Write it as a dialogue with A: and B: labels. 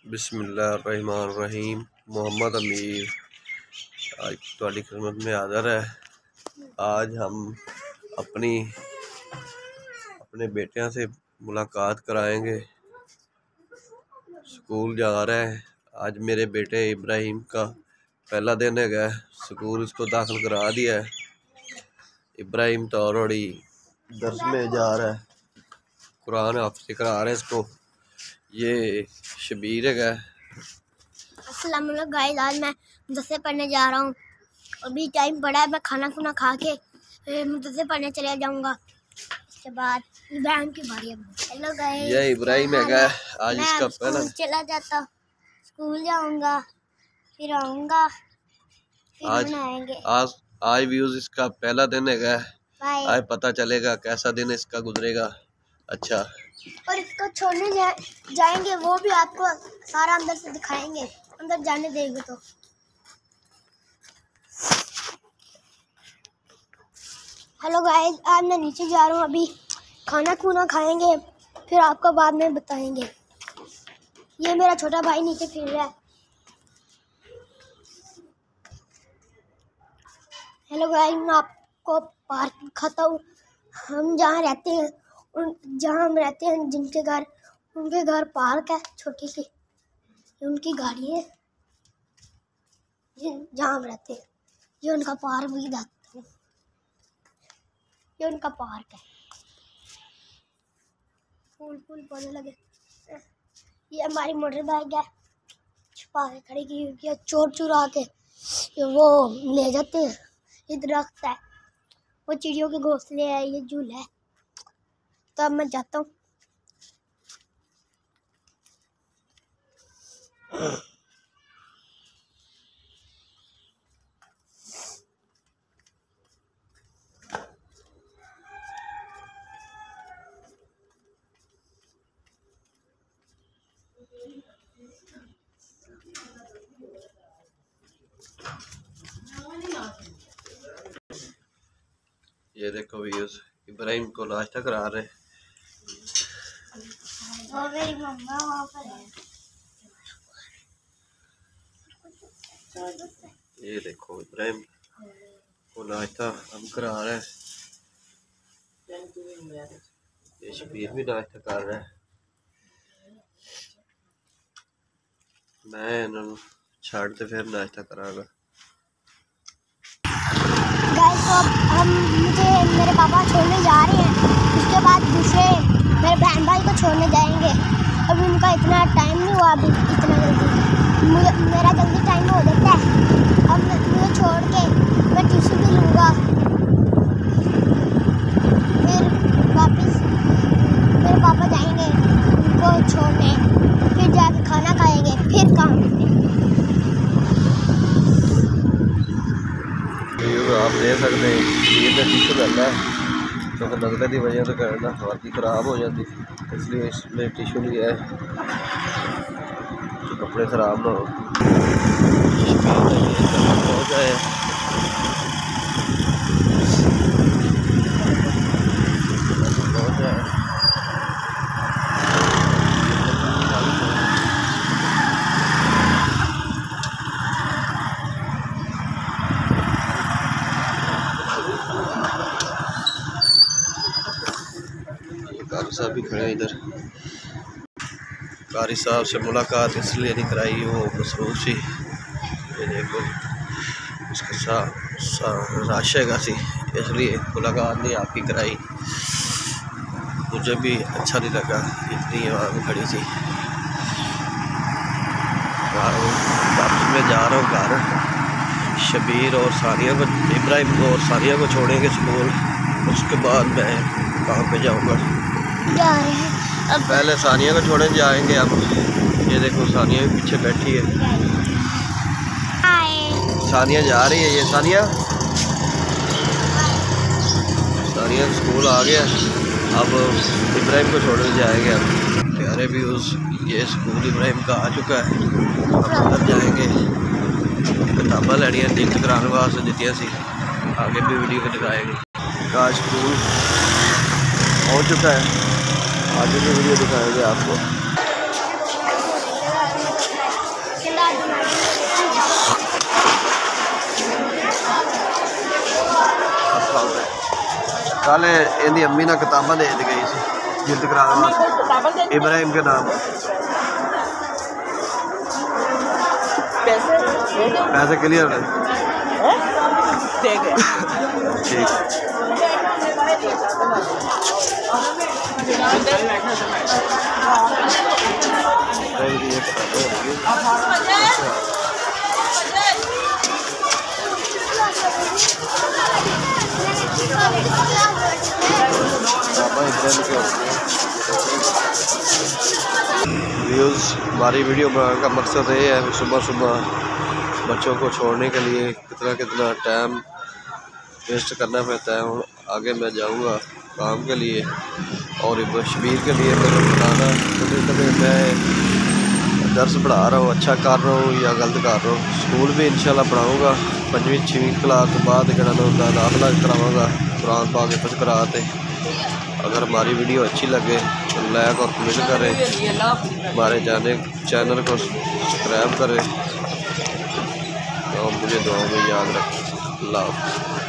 A: बिस्मिल्लाहिर्रहमानिर्रहीम। मोहम्मद अमीर आज तुम्हारी खिदमत में हाज़िर है। आज हम अपने बेटियों से मुलाकात कराएंगे। स्कूल जा रहे हैं। आज मेरे बेटे इब्राहिम का पहला दिन है। स्कूल इसको दाखिल करा दिया है। इब्राहिम तो ऑलरेडी दर्स में जा रहा है, कुरान हाफ़िज़ करा रहे हैं इसको। ये शबीर है।
B: अस्सलाम वालेकुम गाइस, आज मैं मदरसे पढ़ने जा रहा हूँ। अभी टाइम पड़ा है, मैं खाना खुना खा के मदरसे पढ़ने चले जाऊँगा। इसके बाद इब्राहिम की बारी है। हेलो गाइस,
A: ये इब्राहिम है। आज इसका पहला
B: चला जाता, स्कूल जाऊँगा, फिर आऊँगा, फिर आएंगे।
A: आज व्यूज इसका पहला दिन है। आज पता चलेगा कैसा दिन इसका गुजरेगा। अच्छा,
B: और इसको छोड़ने जाएंगे, वो भी आपको सारा अंदर से दिखाएंगे, अंदर जाने देंगे तो। हेलो गाइस, आज मैं नीचे जा रहा हूँ। अभी खाना खूना खाएंगे, फिर आपको बाद में बताएंगे। ये मेरा छोटा भाई नीचे फिर रहा है। हेलो गाइस, मैं आपको पार्क दिखाता हूँ। हम जहाँ रहते हैं, जहाँ हम रहते हैं, जिनके घर, उनके घर पार्क है छोटी सी। उनकी गाड़ी है जहाँ हम रहते हैं। ये उनका पार्क भी दिखाता हूँ। ये उनका पार्क है, फूल पौधे लगे। ये हमारी मोटर बाइक है, छुपा के खड़ी की हुई है। चोर चुरा के वो ले जाते हैं। ये दरख्त है, वो चिड़ियों के घोंसले है, ये झूला है। तो अब मैं जाता हूँ।
A: ये देखो व्यूज, इब्राहिम को नाश्ता करा रहे हैं।
B: वो मेरी मम्मा वहाँ पर है।
A: ये देखो इब्राहिम को नाश्ता हम करा रहे हैं। ये शबीर भी नाश्ता कर रहा है। मैं इन्होंने छाड़ के फिर नाश्ता करांगा।
B: गाइस, तो अब मुझे मेरे पापा छोड़ने जा रहे हैं। उसके बाद दूसरे मेरे बहन भाई को छोड़ने जाएंगे। अभी उनका इतना टाइम नहीं हुआ, अभी इतना जल्दी मेरा जल्दी टाइम हो जाता है। अब मुझे छोड़ के मैं टिश्यू भी लूँगा, फिर वापस मेरे पापा जाएंगे उनको छोड़ने, फिर जाके खाना खाएंगे, फिर काम।
A: आप देख सकते हैं ये टिश्यू लगा है, क्योंकि नजले की वजह से करना हाथी खराब हो जाती, इसलिए इसमें टिश्यू लिया है तो कपड़े खराब ना हो जाए। कारी साहब भी खड़े हैं इधर। कारी साहब से मुलाकात इसलिए नहीं कराई, वो मसरूफ सी। ये देखो उसके साथ राशेगा सी, इसलिए मुलाकात नहीं आपकी कराई। मुझे भी अच्छा नहीं लगा, इतनी वहाँ में खड़ी थी। वापस मैं जा रहा हूँ घर। शबीर और सानिया को, इब्राहिम को और सानिया को छोड़ेंगे स्कूल। उसके बाद मैं कहाँ पे जाऊँगा,
B: जा रहे हैं अब।
A: पहले सानिया को छोड़ने जाएंगे। अब ये देखो सानिया भी पीछे बैठी है। सानिया जा रही है। ये सानिया स्कूल आ गया। अब इब्राहिम को छोड़ने जाएंगे। अब प्यारे भी ये स्कूल इब्राहिम का आ चुका है। अब अंदर जाएंगे, किताबा लैनिया टिकट कराने वास्ते दित्तियां सी, आगे भी वीडियो में दिखाएंगे। आज स्कूल पहुँच चुका है, आगे भी वीडियो दिखाएंगे आपको। कल इहदी अम्मी ने किताबा दे दी गई सी जिद कराने वास्ते इब्राहिम के नाम। पैसे क्लियर है ठीक। व्यूज़ हमारी वीडियो बनाने का मकसद ये है सुबह सुबह बच्चों को छोड़ने के लिए कितना टाइम वेस्ट करना पड़ता है। और आगे मैं जाऊंगा काम के लिए और शबीर के लिए मेरे बताना कभी मैं दर्स पढ़ा रहा हूँ, अच्छा कर रहा हूँ या गलत कर रहा हूँ। स्कूल भी इंशाल्लाह पढ़ाऊँगा 5वीं 6वीं क्लास के बाद दाखिला कराऊँगा कुरान पाक हिफ्ज़ कराते। अगर हमारी वीडियो अच्छी लगे तो लाइक और कमेंट करें, हमारे चैनल को सब्सक्राइब करें और मुझे दुआओं में याद रखें। अल्लाह हाफ़िज़।